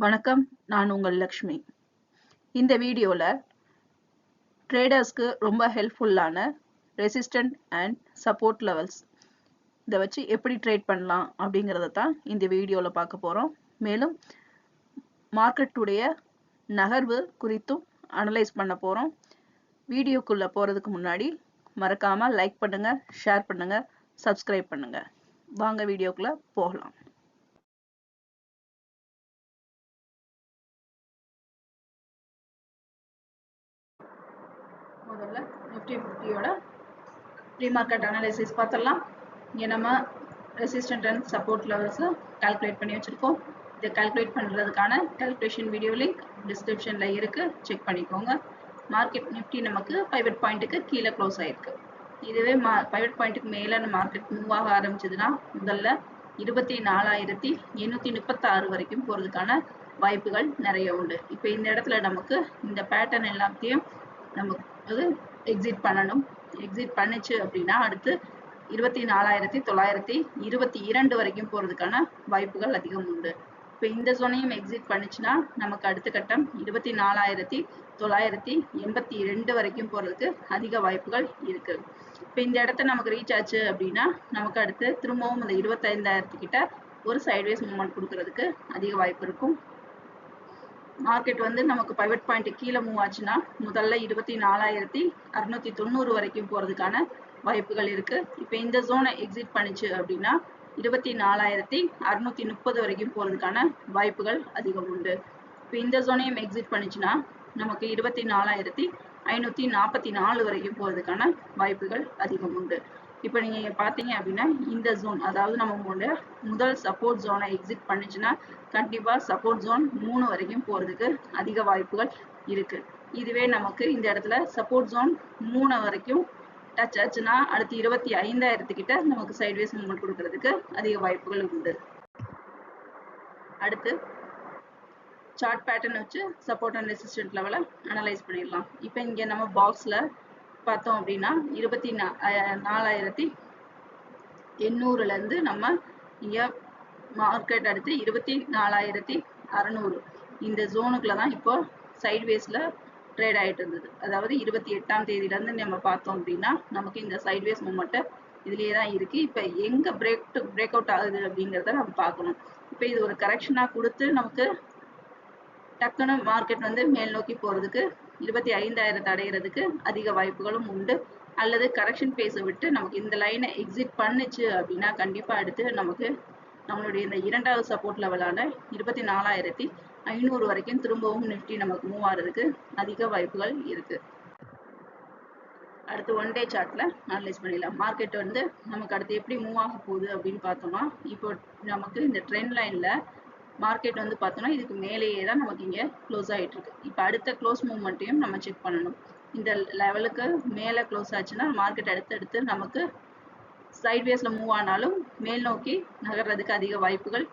வணக்கம், நான் உங்கள் லக்ஷ்மி. இந்த வீடியோல ட்ரேடர்ஸ்க்கு ரொம்ப ஹெல்ப்ஃபுல்லான ரெசிஸ்டன்ட் அண்ட் சப்போர்ட் லெவல்ஸ் இதை வச்சு எப்படி ட்ரேட் பண்ணலாம் அப்படிங்கிறத தான் இந்த வீடியோல பார்க்க போறோம். மேலும் மார்க்கெட்டுடைய நகர்வு குறித்தும் அனலைஸ் பண்ண போறோம். வீடியோக்குள்ள போறதுக்கு முன்னாடி மறக்காம லைக் பண்ணுங்க, ஷேர் பண்ணுங்க, சப்ஸ்கிரைப் பண்ணுங்க. வாங்க வீடியோக்குள்ள போகலாம். முதல்ல நிஃப்டி 50யோட ப்ரீ மார்க்கெட் அனாலிசிஸ் பார்த்துடலாம். இங்கே நம்ம ரெசிஸ்டன்ட் அண்ட் சப்போர்ட் லெவல்ஸை கால்குலேட் பண்ணி வச்சுருக்கோம். இதை கால்குலேட் பண்ணுறதுக்கான கால்குலேஷன் வீடியோ லிங்க் டிஸ்கிரிப்ஷனில் இருக்குது, செக் பண்ணிக்கோங்க. மார்க்கெட் நிஃப்டி நமக்கு பைவட் பாயிண்ட்டுக்கு கீழே க்ளோஸ் ஆகிருக்கு. இதுவே பைவட் பாயிண்ட்டுக்கு மேலே மார்க்கெட் மூவ் ஆக ஆரம்பிச்சதுன்னா முதல்ல 24,836 வரைக்கும் போகிறதுக்கான வாய்ப்புகள் நிறைய உண்டு. இப்போ இந்த இடத்துல நமக்கு இந்த பேட்டர்ன் எல்லாத்தையும் நமக்கு எக்ஸிட் பண்ணணும். எக்ஸிட் பண்ணிச்சு அப்படின்னா அடுத்து 24,922 வரைக்கும் போகிறதுக்கான வாய்ப்புகள் அதிகம் உண்டு. இப்போ இந்த ஜோனையும் எக்ஸிட் பண்ணிச்சுன்னா நமக்கு அடுத்த கட்டம் 24,982 வரைக்கும் போகிறதுக்கு அதிக வாய்ப்புகள் இருக்குது. இப்போ இந்த இடத்த நமக்கு ரீச் ஆச்சு அப்படின்னா நமக்கு அடுத்து திரும்பவும் இந்த 25,000 கிட்ட ஒரு சைட்வேஸ் மூவ்மெண்ட் கொடுக்கறதுக்கு அதிக வாய்ப்பு இருக்கும். மார்க்கெட் வந்து நமக்கு பைவட் பாயிண்ட் கீழே மூவ் ஆச்சுன்னா முதல்ல 24,690 வரைக்கும் போகிறதுக்கான வாய்ப்புகள் இருக்கு. இப்போ இந்த ஜோனை எக்ஸிட் பண்ணிச்சு அப்படின்னா 24,630 வரைக்கும் போகிறதுக்கான வாய்ப்புகள் அதிகம் உண்டு. இப்போ இந்த ஜோனையும் எக்ஸிட் பண்ணிச்சுன்னா நமக்கு 24,544 வரைக்கும் போகிறதுக்கான வாய்ப்புகள் அதிகம் உண்டு. இப்போ நீங்கள் பார்த்தீங்க அப்படின்னா இந்த ஜோன், அதாவது நம்ம முதல் சப்போர்ட் ஜோனை எக்ஸிட் பண்ணிச்சுன்னா கண்டிப்பாக சப்போர்ட் ஜோன் 3 வரைக்கும் போகிறதுக்கு அதிக வாய்ப்புகள் இருக்குது. இதுவே நமக்கு இந்த இடத்துல சப்போர்ட் ஜோன் 3 வரைக்கும் டச் ஆச்சுன்னா அடுத்து 25,000 கிட்ட நமக்கு சைட்வேஸ் மூவ்மெண்ட் கொடுக்கறதுக்கு அதிக வாய்ப்புகள் உண்டு. அடுத்து சார்ட் பேட்டர்ன் வச்சு சப்போர்ட் அண்ட் ரெசிஸ்டன்ட் லெவலை அனலைஸ் பண்ணிடலாம். இப்போ இங்கே நம்ம பாக்ஸில் பார்த்தோம் அப்படின்னா 24,800 நம்ம இங்கே மார்க்கெட் அடுத்து 24,600 இந்த ஜோனுக்குள்ள தான் இப்போ சைட்வேஸில் ட்ரேட் ஆகிட்டு இருந்தது. அதாவது 28ஆம் தேதியிலேருந்து நம்ம பார்த்தோம் அப்படின்னா நமக்கு இந்த சைட்வேஸ் மூவ்மெண்ட்டு இதுலேயே தான் இருக்குது. இப்போ எங்கே பிரேக் அவுட் ஆகுது அப்படிங்கிறத நம்ம பார்க்கணும். இப்போ இது ஒரு கரெக்ஷனாக கொடுத்து நமக்கு டக்குன்னு மார்க்கெட் வந்து மேல் நோக்கி போகிறதுக்கு 25,000 அடைகிறதுக்கு அதிக வாய்ப்புகளும் உண்டு. அல்லது கரெக்ஷன் பேஸை விட்டு நமக்கு இந்த லைனை எக்ஸிட் பண்ணுச்சு அப்படின்னா கண்டிப்பாக அடுத்து நமக்கு நம்மளுடைய இந்த இரண்டாவது சப்போர்ட் லெவலான 24,500 வரைக்கும் திரும்பவும் நிஃப்டி நமக்கு மூவ் ஆகிறதுக்கு அதிக வாய்ப்புகள் இருக்குது. அடுத்து ஒன் டே சார்ட்டில் அனலைஸ் பண்ணிடலாம். மார்க்கெட் வந்து நமக்கு அடுத்து எப்படி மூவ் ஆக போகுது அப்படின்னு பார்த்தோம்னா இப்போ நமக்கு இந்த ட்ரெண்ட் லைனில் மார்க்கெட் வந்து பார்த்தோம்னா இதுக்கு மேலேயே தான் நமக்கு இங்கே க்ளோஸ் ஆகிட்டு இருக்கு. இப்போ அடுத்த க்ளோஸ் மூவ்மெண்ட்டையும் நம்ம செக் பண்ணணும். இந்த லெவலுக்கு மேலே க்ளோஸ் ஆச்சுன்னா மார்க்கெட் அடுத்தடுத்து நமக்கு சைட்வேஸில் மூவ் ஆனாலும் மேல் நோக்கி நகர்றதுக்கு அதிக வாய்ப்புகள்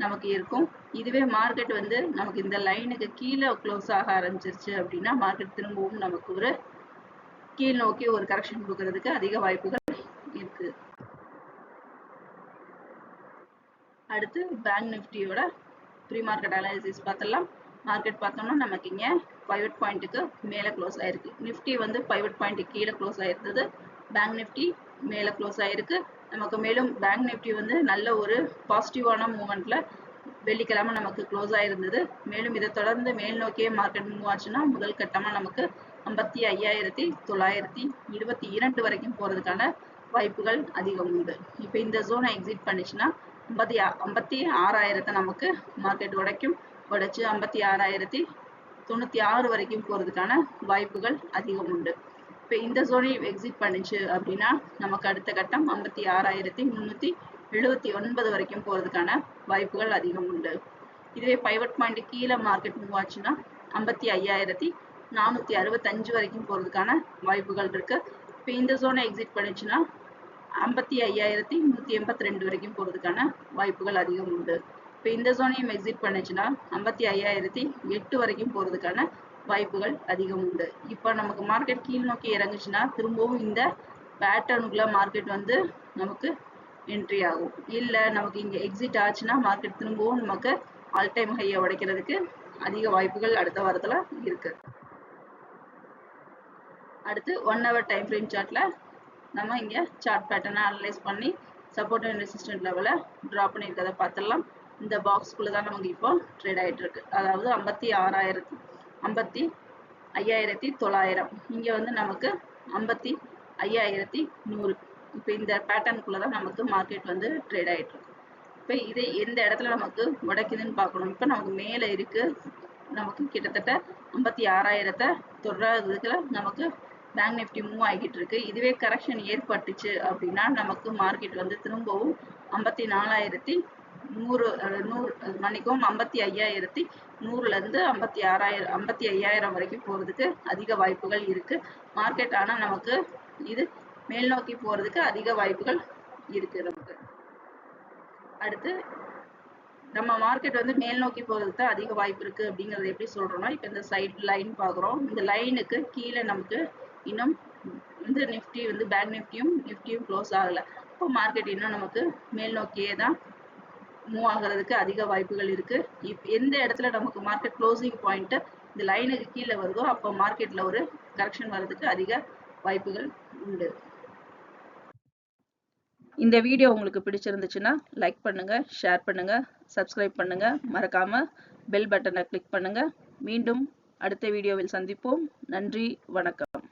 நமக்கு இருக்கும். இதுவே மார்க்கெட் வந்து நமக்கு இந்த லைனுக்கு கீழே க்ளோஸ் ஆக ஆரம்பிச்சிருச்சு அப்படின்னா மார்க்கெட் திரும்பவும் நமக்கு ஒரு கீழ் நோக்கி ஒரு கரெக்ஷன் கொடுக்கறதுக்கு அதிக வாய்ப்புகள் இருக்கு. அடுத்து பேங்க் நிஃப்டியோட ப்ரீ மார்க்கெட் அனாலிசிஸ் பார்த்துடலாம். மார்க்கெட் பார்த்தோம்னா நமக்கு இங்கே பைவட் பாயிண்ட்டுக்கு மேலே க்ளோஸ் ஆயிருக்கு. நிஃப்டி வந்து பைவட் பாயிண்ட்டுக்கு கீழே க்ளோஸ் ஆயிருந்தது. பேங்க் நிஃப்டி மேலே க்ளோஸ் ஆயிருக்கு நமக்கு. மேலும் பேங்க் நிஃப்டி வந்து நல்ல ஒரு பாசிட்டிவான மூமெண்ட்ல வெள்ளிக்கிழமை நமக்கு க்ளோஸ் ஆயிருந்தது. மேலும் இதை தொடர்ந்து மேல் நோக்கியே மார்க்கெட் மூவ் ஆச்சுன்னா முதல் கட்டமாக நமக்கு 55,922 வரைக்கும் போகிறதுக்கான வாய்ப்புகள் அதிகம் உண்டு. இப்போ இந்த ஜோனை எக்ஸிட் பண்ணிச்சுன்னா 56,000 நமக்கு மார்க்கெட் உடைச்சு 56,096 வரைக்கும் போகிறதுக்கான வாய்ப்புகள் அதிகம் உண்டு. இப்போ இந்த ஜோனையும் எக்ஸிட் பண்ணிச்சு அப்படின்னா நமக்கு அடுத்த கட்டம் 56,379 வரைக்கும் போகிறதுக்கான வாய்ப்புகள் அதிகம் உண்டு. இதுவே பைவட் பாயிண்ட் கீழே மார்க்கெட் மூவ் ஆச்சுன்னா 55,465 வரைக்கும் போகிறதுக்கான வாய்ப்புகள் இருக்கு. இப்போ இந்த ஜோனை எக்ஸிட் பண்ணிச்சுன்னா 55,182 வரைக்கும் போகிறதுக்கான வாய்ப்புகள் அதிகம் உண்டு. இப்போ இந்த ஜோனையும் எக்ஸிட் பண்ணிச்சுன்னா 55,008 வரைக்கும் போகிறதுக்கான வாய்ப்புகள் அதிகம் உண்டு. இப்போ நமக்கு மார்க்கெட் கீழ் நோக்கி இறங்குச்சுன்னா திரும்பவும் இந்த பேட்டர்னுக்குள்ள மார்க்கெட் வந்து நமக்கு என்ட்ரி ஆகும். இல்லை நமக்கு இங்கே எக்ஸிட் ஆச்சுன்னா மார்க்கெட் திரும்பவும் நமக்கு ஆல் டைம் ஹையை உடைக்கிறதுக்கு அதிக வாய்ப்புகள் அடுத்த வாரத்துல இருக்கு. அடுத்து 1 hour டைம் ஃப்ரேம் சார்ட்ல நம்ம இங்க சார்ட் பேட்டர்னை அனலைஸ் பண்ணி சப்போர்ட் அண்ட் ரெசிஸ்டன்ட் லெவலை ட்ரா பண்ணியிருக்கதை பார்த்துடலாம். இந்த பாக்ஸ்குள்ள தான் நமக்கு இப்போ ட்ரேட் ஆகிட்டு இருக்கு. அதாவது 55,900 இங்க வந்து நமக்கு 55,100. இப்போ இந்த பேட்டர்னுக்குள்ள தான் நமக்கு மார்க்கெட் வந்து ட்ரேட் ஆகிட்டு இருக்கு. இப்போ இது எந்த இடத்துல நமக்கு உடைக்குதுன்னு பார்க்கணும். இப்போ நமக்கு மேலே இருக்கு, நமக்கு கிட்டத்தட்ட 56,000 தொடுறதுக்குள்ள நமக்கு பேங்க் நிஃப்டி மூவ் ஆகிட்டு இருக்கு. இதுவே கரெக்ஷன் ஏற்பட்டுச்சு அப்படின்னா நமக்கு மார்க்கெட் வந்து திரும்பவும் 54,100 மணிக்கும் 55,100ல இருந்து 55,000 வரைக்கும் போறதுக்கு அதிக வாய்ப்புகள் இருக்கு. மார்க்கெட் ஆனா நமக்கு இது மேல் நோக்கி போறதுக்கு அதிக வாய்ப்புகள் இருக்கு நமக்கு. அடுத்து நம்ம மார்க்கெட் வந்து மேல் நோக்கி போறதுக்கு தான் அதிக வாய்ப்பு இருக்கு அப்படிங்கறது எப்படி சொல்றோம்னா, இப்ப இந்த சைட் லைன் பாக்குறோம். இந்த லைனுக்கு கீழே நமக்கு இன்னும் வந்து நிஃப்டி வந்து பேங்க் நிஃப்டியும் க்ளோஸ் ஆகல. இப்போ மார்க்கெட் இன்னும் நமக்கு மேல் நோக்கியே தான் மூவ் ஆகிறதுக்கு அதிக வாய்ப்புகள் இருக்கு. எந்த இடத்துல நமக்கு மார்க்கெட் க்ளோசிங் பாயிண்ட் இந்த லைனுக்கு கீழே வருதோ அப்போ மார்க்கெட்ல ஒரு கரெக்ஷன் வர்றதுக்கு அதிக வாய்ப்புகள் உண்டு. இந்த வீடியோ உங்களுக்கு பிடிச்சிருந்துச்சுன்னா லைக் பண்ணுங்க, ஷேர் பண்ணுங்க, சப்ஸ்கிரைப் பண்ணுங்க, மறக்காம பெல் பட்டனை கிளிக் பண்ணுங்க. மீண்டும் அடுத்த வீடியோவில் சந்திப்போம். நன்றி, வணக்கம்.